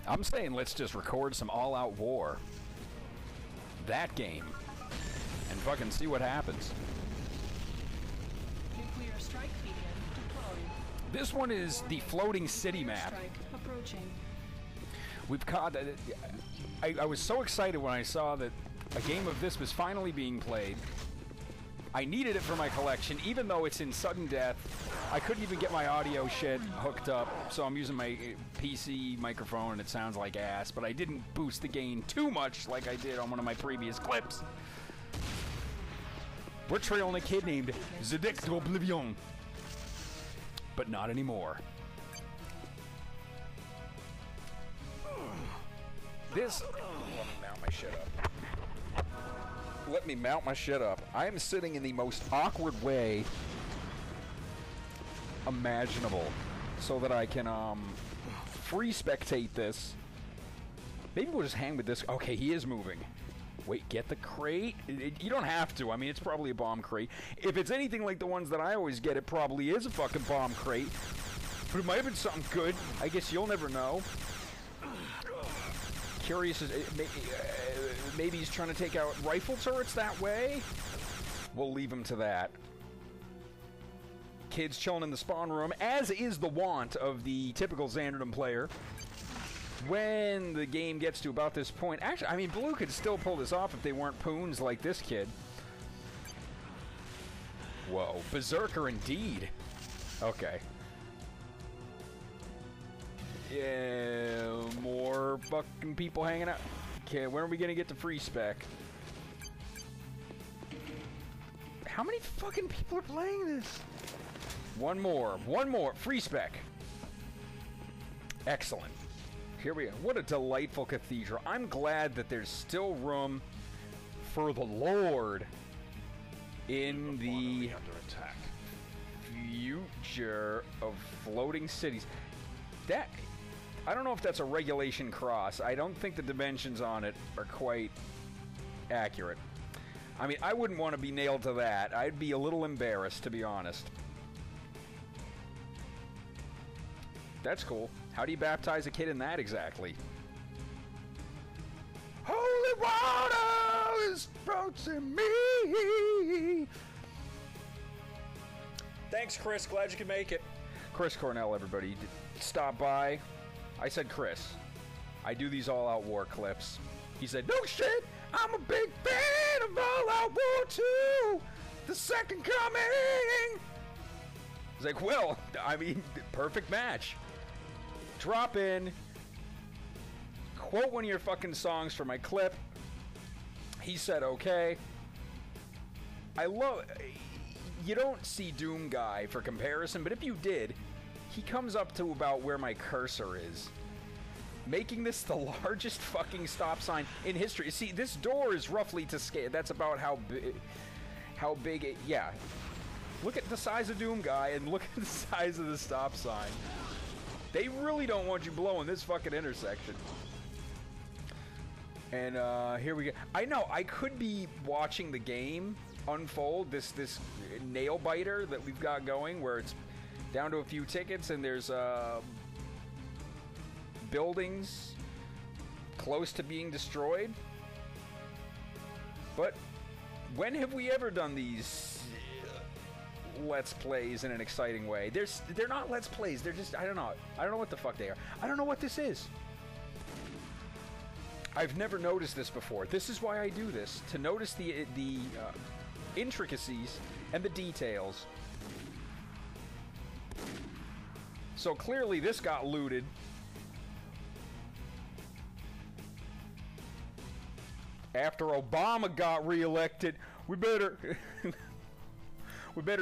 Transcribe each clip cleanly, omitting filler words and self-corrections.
I'm saying let's just record some all-out war. That game. And fucking see what happens. Nuclear strike beacon deployed. This one is the floating city map. Strike approaching. We've caught... I was so excited when I saw that a game of this was finally being played. I needed it for my collection, even though it's in sudden death. I couldn't even get my audio shit hooked up, so I'm using my PC microphone and it sounds like ass, but I didn't boost the gain too much like I did on one of my previous clips. We're trailing a kid named Zedek d'Oblivion. But not anymore. This... let me mount my shit up. Let me mount my shit up. I am sitting in the most awkward way imaginable so that I can free spectate this. Maybe we'll just hang with this. Okay, he is moving. Wait, get the crate? You don't have to. I mean, it's probably a bomb crate. If it's anything like the ones that I always get, it probably is a fucking bomb crate. But it might have been something good. I guess you'll never know. Curious as maybe he's trying to take out rifle turrets that way. We'll leave him to that. Kids chilling in the spawn room, as is the want of the typical Xanderton player. When the game gets to about this point, actually, I mean, Blue could still pull this off if they weren't poons like this kid. Whoa, berserker indeed. Okay. Yeah, more fucking people hanging out. Okay, when are we gonna get to free spec? How many fucking people are playing this? One more, free spec. Excellent. Here we go. What a delightful cathedral. I'm glad that there's still room for the Lord in the future of floating cities. That... I don't know if that's a regulation cross. I don't think the dimensions on it are quite accurate. I mean, I wouldn't want to be nailed to that. I'd be a little embarrassed, to be honest. That's cool. How do you baptize a kid in that exactly? Holy water is approaching me. Thanks, Chris. Glad you could make it. Chris Cornell, everybody. Stop by. I said Chris. I do these all-out war clips. He said, no shit, I'm a big fan of All-Out War 2, the second coming. I was like, well, I mean, perfect match. Drop in, quote one of your fucking songs for my clip. He said, okay. I love... You don't see Doom Guy for comparison, but if you did... He comes up to about where my cursor is, making this the largest fucking stop sign in history. See, this door is roughly to scale. That's about how big it... Yeah. Look at the size of Doom Guy and look at the size of the stop sign. They really don't want you blowing this fucking intersection. And here we go. I know, I could be watching the game unfold, this nail biter that we've got going, where it's down to a few tickets, and there's buildings close to being destroyed. But when have we ever done these Let's Plays in an exciting way? They're not Let's Plays. They're just, I don't know what the fuck they are. I don't know what this is. I've never noticed this before. This is why I do this, to notice the intricacies and the details. So clearly this got looted. After Obama got reelected, we better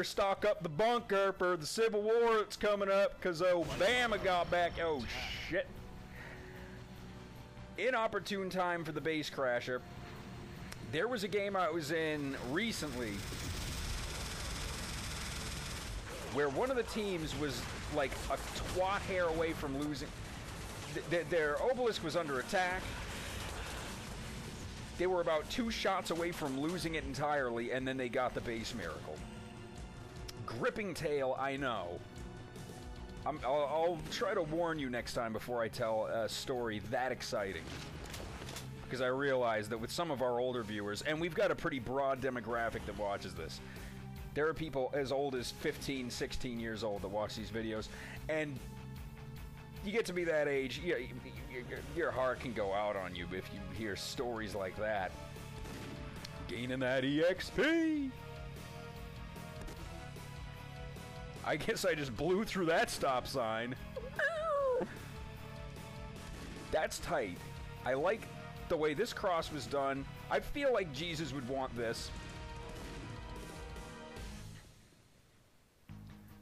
stock up the bunker for the Civil War that's coming up, because Obama got back. Oh shit. Inopportune time for the base crasher. There was a game I was in recently where one of the teams was like a twat hair away from losing. Their obelisk was under attack. They were about 2 shots away from losing it entirely, and then they got the base miracle. Gripping tale, I know. I'll try to warn you next time before I tell a story that exciting. Because I realize that with some of our older viewers, and we've got a pretty broad demographic that watches this, there are people as old as 15, 16 years old that watch these videos, and you get to be that age, your heart can go out on you if you hear stories like that. Gaining that EXP! I guess I just blew through that stop sign. That's tight. I like the way this cross was done. I feel like Jesus would want this.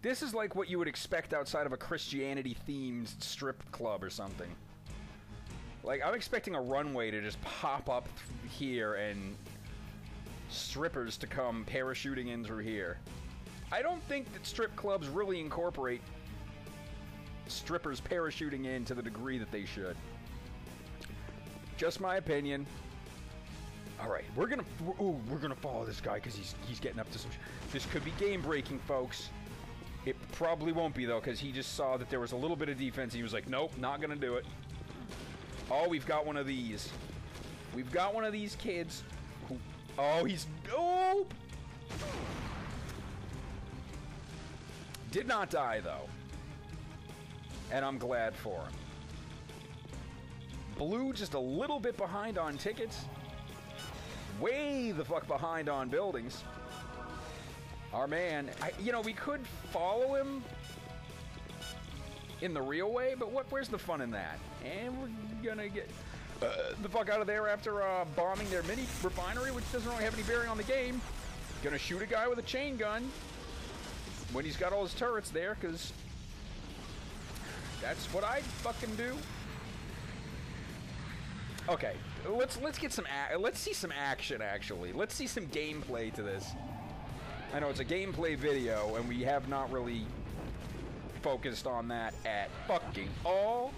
This is like what you would expect outside of a Christianity-themed strip club or something. Like, I'm expecting a runway to just pop up here and strippers to come parachuting in through here. I don't think that strip clubs really incorporate strippers parachuting in to the degree that they should. Just my opinion. All right, we're gonna follow this guy because he's getting up to some. This could be game breaking, folks. It probably won't be though, because he just saw that there was a little bit of defense. And he was like, nope, not gonna do it. Oh, we've got one of these. We've got one of these kids. Who, oh, he's did not die though, and I'm glad for him. Blue just a little bit behind on tickets. Way the fuck behind on buildings. Our man, you know, we could follow him in the real way, but where's the fun in that? And we're gonna get the fuck out of there after bombing their mini refinery, which doesn't really have any bearing on the game. Gonna shoot a guy with a chain gun when he's got all his turrets there, because that's what I'd fucking do. Okay, let's get some let's see some action. Actually, let's see some gameplay to this. I know it's a gameplay video, and we have not really focused on that at fucking all.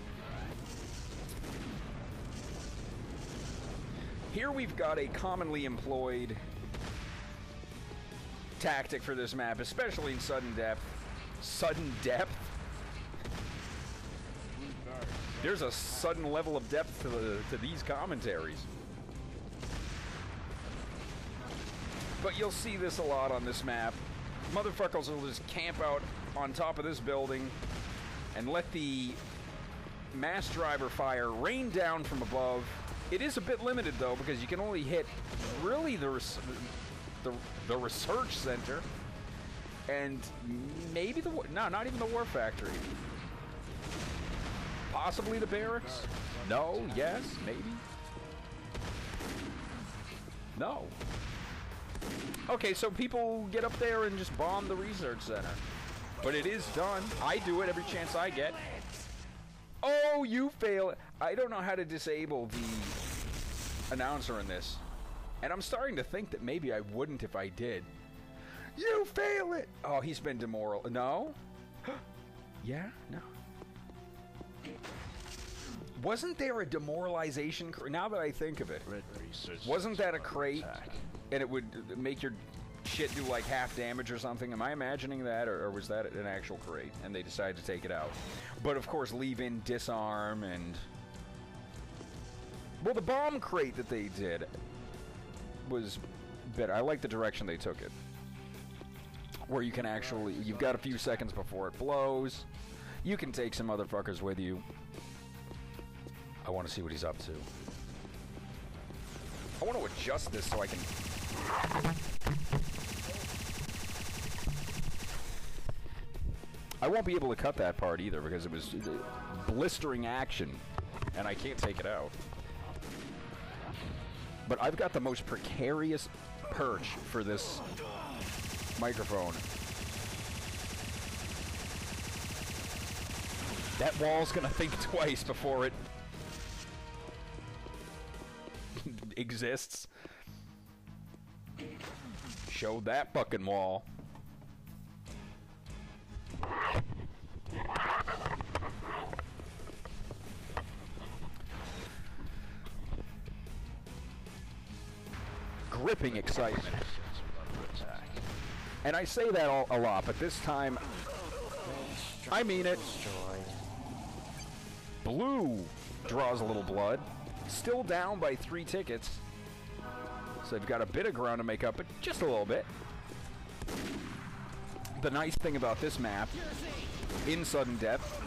Here we've got a commonly employed tactic for this map, especially in sudden depth. Sudden depth? There's a sudden level of depth to these commentaries. But you'll see this a lot on this map. Motherfuckers will just camp out on top of this building and let the mass driver fire rain down from above. It is a bit limited though, because you can only hit really the research center and maybe not even the war factory. Possibly the barracks? No, yes, maybe. No. Okay, so people get up there and just bomb the research center. But it is done. I do it every chance I get. Oh, you fail it. I don't know how to disable the announcer in this. And I'm starting to think that maybe I wouldn't if I did. You fail it! Oh, he's been demoral. No? Yeah? No. Wasn't there a demoralization crate? Now that I think of it, wasn't that a crate? And it would make your shit do like half damage or something? Am I imagining that, or was that an actual crate and they decided to take it out? But of course, leave in disarm and... Well, the bomb crate that they did was better. I like the direction they took it. Where you can actually... You've got a few seconds before it blows. You can take some motherfuckers with you. I want to see what he's up to. I want to adjust this so I can... I won't be able to cut that part either because it was blistering action and I can't take it out. But I've got the most precarious perch for this microphone. That wall's gonna think twice before it exists. Show that fucking wall. Gripping excitement. And I say that a lot, but this time I mean it. Destroyed. Blue draws a little blood. Still down by 3 tickets. So they've got a bit of ground to make up, but just a little bit. The nice thing about this map, in sudden depth,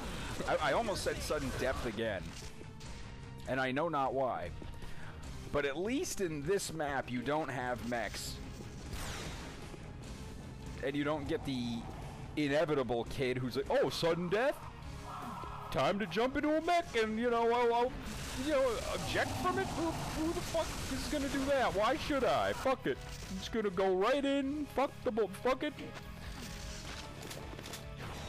I almost said sudden depth again, and I know not why, but at least in this map you don't have mechs, and you don't get the inevitable kid who's like, oh, sudden death? Time to jump into a mech and, you know, I'll object from it? Who the fuck is gonna do that? Why should I? Fuck it. I'm just gonna go right in, fuck it.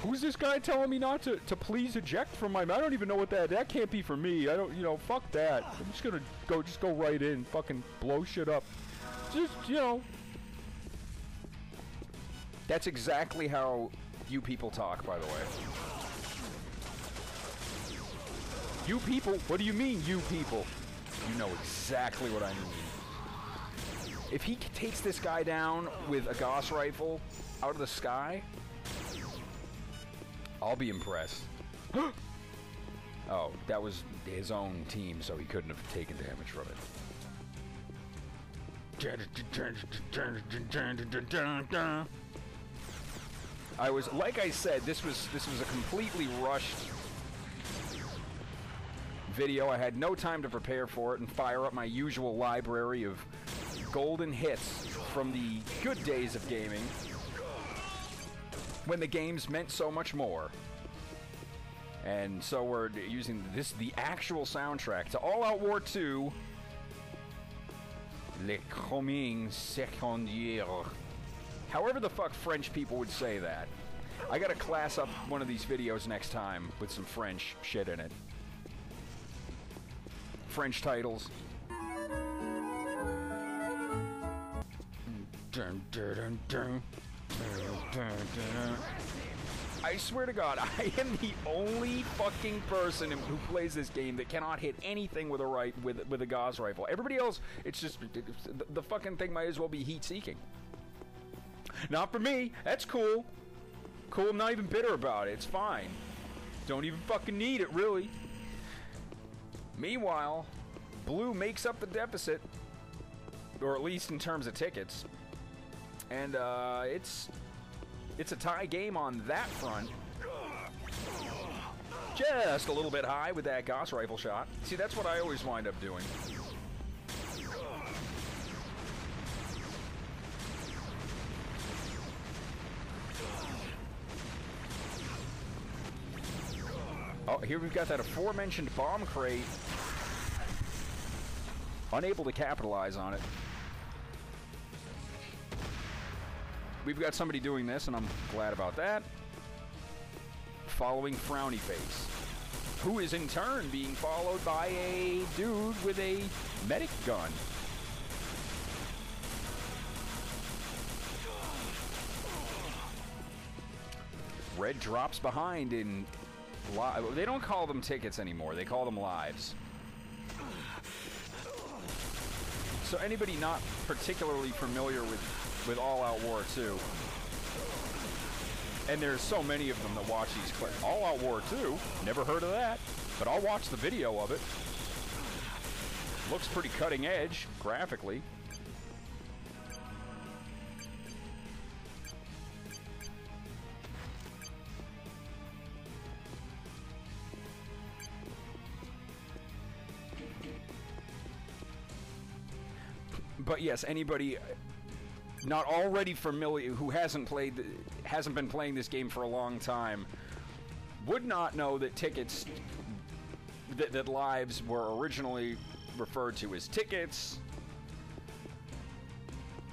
Who's this guy telling me not to please eject from my... I don't even know what that can't be for me. I don't, you know, fuck that. I'm just gonna go right in, fucking blow shit up. Just, you know. That's exactly how you people talk, by the way. You people? What do you mean, you people? You know exactly what I mean. If he takes this guy down with a Gauss rifle out of the sky, I'll be impressed. Oh, that was his own team, so he couldn't have taken damage from it. I was, like I said, this was a completely rushed video. I had no time to prepare for it and fire up my usual library of golden hits from the good days of gaming, when the games meant so much more. And so we're using the actual soundtrack to All Out War 2, Les Comings Secondaires. However the fuck French people would say that. I gotta class up one of these videos next time with some French shit in it. French titles. Dun, dun, dun, dun. I swear to God, I am the only fucking person who plays this game that cannot hit anything with a Gauss rifle. Everybody else, it's just the fucking thing might as well be heat-seeking. Not for me. That's cool. Cool. I'm not even bitter about it. It's fine. Don't even fucking need it, really. Meanwhile, blue makes up the deficit, or at least in terms of tickets. And it's a tie game on that front. Just a little bit high with that Gauss rifle shot. See, that's what I always wind up doing. Oh, here we've got that aforementioned bomb crate. Unable to capitalize on it. We've got somebody doing this, and I'm glad about that. Following Frowny Face, who is in turn being followed by a dude with a medic gun. Red drops behind in... They don't call them tickets anymore. They call them lives. So anybody not particularly familiar with All Out War 2, and there's so many of them that watch these clips. All Out War 2, never heard of that, but I'll watch the video of it. Looks pretty cutting edge, graphically. But yes, anybody not already familiar, who hasn't been playing this game for a long time, would not know that tickets, that lives were originally referred to as tickets.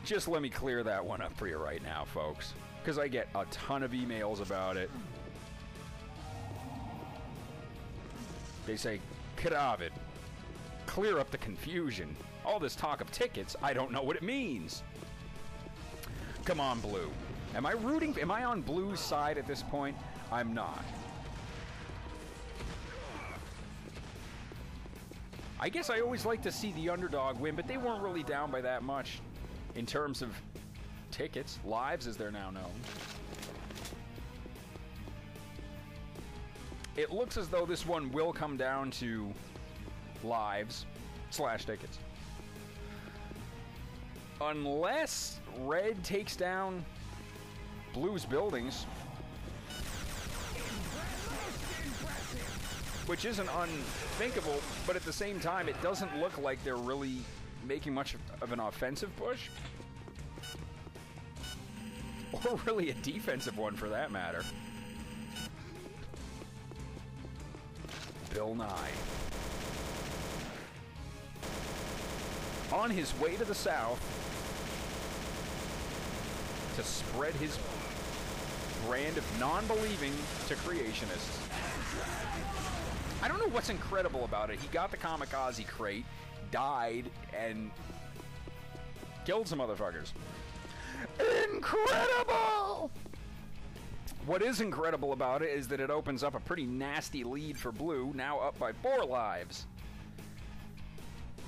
Just let me clear that one up for you right now, folks, because I get a ton of emails about it. They say, Kravid, clear up the confusion. All this talk of tickets, I don't know what it means. Come on, Blue. Am I on Blue's side at this point? I'm not. I guess I always like to see the underdog win, but they weren't really down by that much in terms of tickets, lives as they're now known. It looks as though this one will come down to lives / tickets. Unless red takes down blue's buildings. Which isn't unthinkable, but at the same time, it doesn't look like they're really making much of an offensive push. Or really a defensive one, for that matter. Bill Nye. On his way to the south to spread his brand of non-believing to creationists. I don't know what's incredible about it. He got the kamikaze crate, died, and killed some motherfuckers. Incredible! What is incredible about it is that it opens up a pretty nasty lead for blue, now up by 4 lives.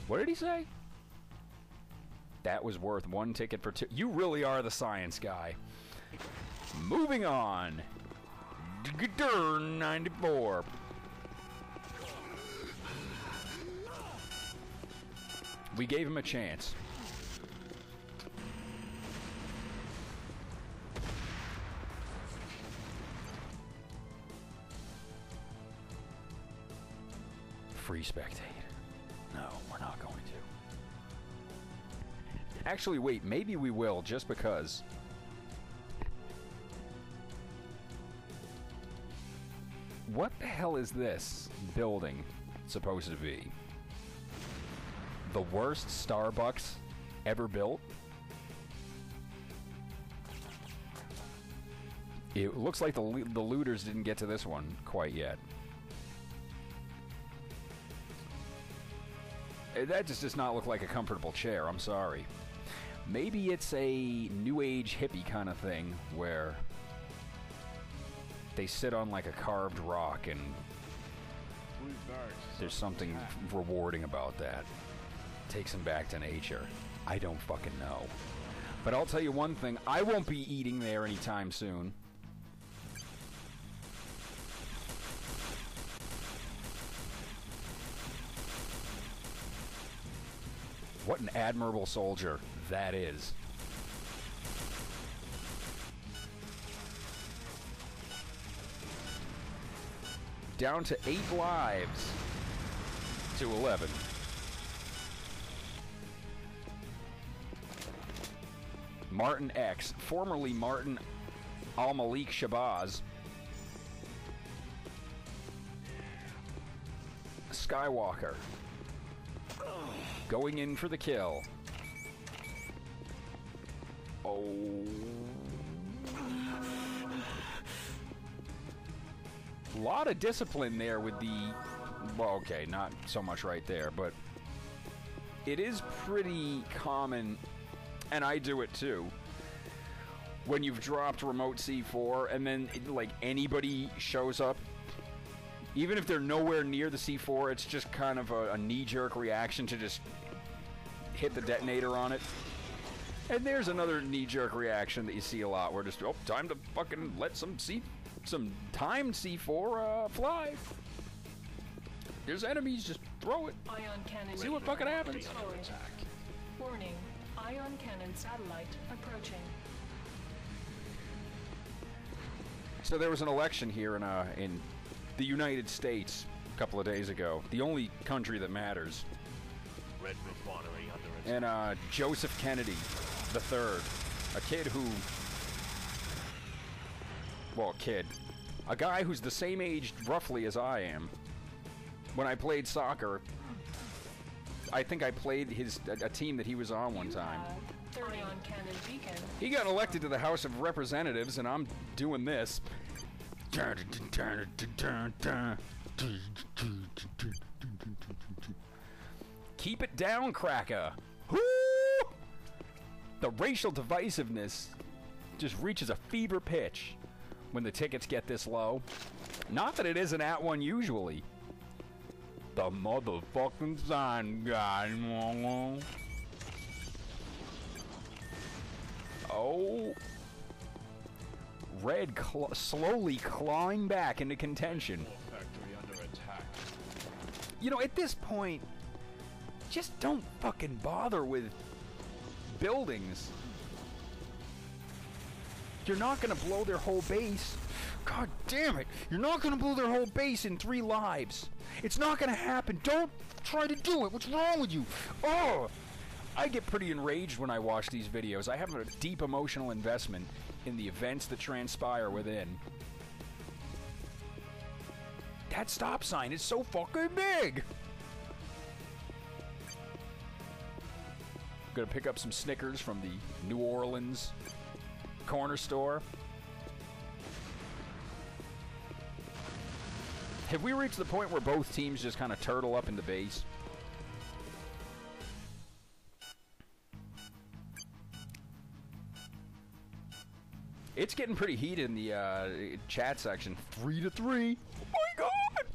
What did he say? That was worth 1 ticket for 2. You really are the science guy. Moving on. 94. We gave him a chance. Free spectate. No, we're not going to. Actually, wait, maybe we will, just because. What the hell is this building supposed to be? The worst Starbucks ever built? It looks like the looters didn't get to this one quite yet. That just does not look like a comfortable chair, I'm sorry. Maybe it's a new age hippie kind of thing where they sit on like a carved rock and there's something rewarding about that. Takes them back to nature. I don't fucking know. But I'll tell you one thing, I won't be eating there anytime soon. What an admirable soldier that is. Down to 8 lives to 11. Martin X, formerly Martin Al-Malik Shabazz. Skywalker. Going in for the kill. Oh. A lot of discipline there with the... Well, okay, not so much right there, but... It is pretty common, and I do it too, when you've dropped remote C4 and then, like, anybody shows up. Even if they're nowhere near the C4, it's just kind of a knee-jerk reaction to just hit the detonator on it. And there's another knee-jerk reaction that you see a lot, where just, oh, time to fucking let some timed C4 fly. There's enemies, just throw it. Ion cannon. See what fucking happens. Warning, ion cannon satellite approaching. So there was an election here in the United States a couple of days ago. The only country that matters. Red refinery under And Joseph Kennedy III, a kid who... Well, a guy who's the same age, roughly, as I am. When I played soccer, I think I played a team that he was on one time. Ion cannon beacon. He got elected to the House of Representatives, and I'm doing this. Keep it down, cracker. Woo! The racial divisiveness just reaches a fever pitch when the tickets get this low. Not that it isn't at one usually. The motherfucking sign guy. Oh. Red slowly clawing back into contention. You know, at this point, just don't fucking bother with buildings. You're not gonna blow their whole base. God damn it. You're not gonna blow their whole base in 3 lives. It's not gonna happen. Don't try to do it. What's wrong with you? Oh! I get pretty enraged when I watch these videos. I have a deep emotional investment in the events that transpire within. That stop sign is so fucking big! I'm gonna pick up some Snickers from the New Orleans corner store. Have we reached the point where both teams just kind of turtle up in the base? It's getting pretty heated in the chat section. 3-3. Oh my god!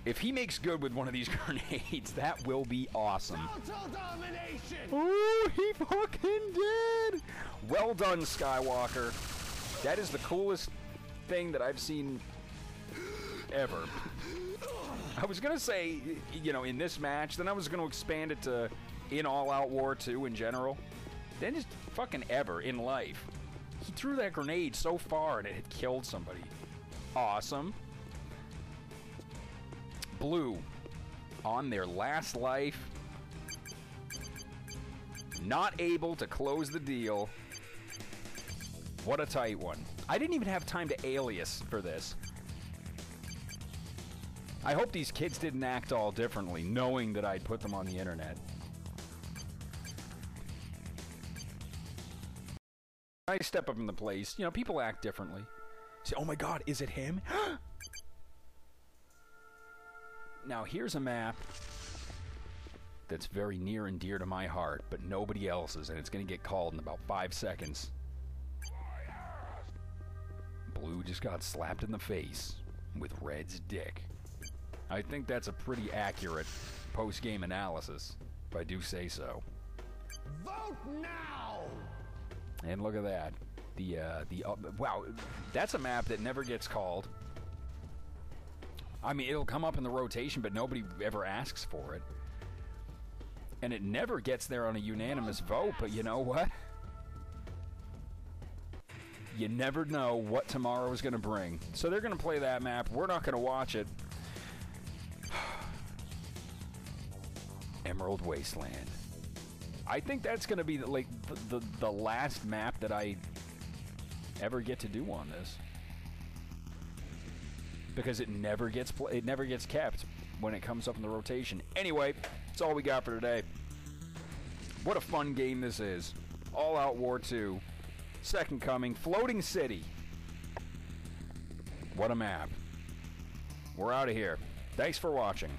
If he makes good with one of these grenades, that will be awesome. Oh, he fucking did! Well done, Skywalker. That is the coolest thing that I've seen ever. I was gonna say, you know, in this match, then I was gonna expand it to in All Out War 2 in general. Then just fucking ever in life. He threw that grenade so far and it had killed somebody. Awesome. Blue, on their last life, not able to close the deal. What a tight one. I didn't even have time to alias for this. I hope these kids didn't act all differently, knowing that I'd put them on the internet. I step up in the place. You know, people act differently. Say, oh my god, is it him? Now, here's a map that's very near and dear to my heart, but nobody else's, and it's going to get called in about 5 seconds. Blue just got slapped in the face with Red's dick. I think that's a pretty accurate post-game analysis, if I do say so. Vote now! And look at that. Wow, that's a map that never gets called. I mean, it'll come up in the rotation, but nobody ever asks for it. And it never gets there on a unanimous vote, but you know what? You never know what tomorrow is going to bring. So they're going to play that map. We're not going to watch it. Emerald Wasteland. I think that's going to be like the last map that I ever get to do on this. Because it never gets kept when it comes up in the rotation. Anyway, that's all we got for today. What a fun game this is. All Out War 2. Second Coming. Floating City. What a map. We're out of here. Thanks for watching.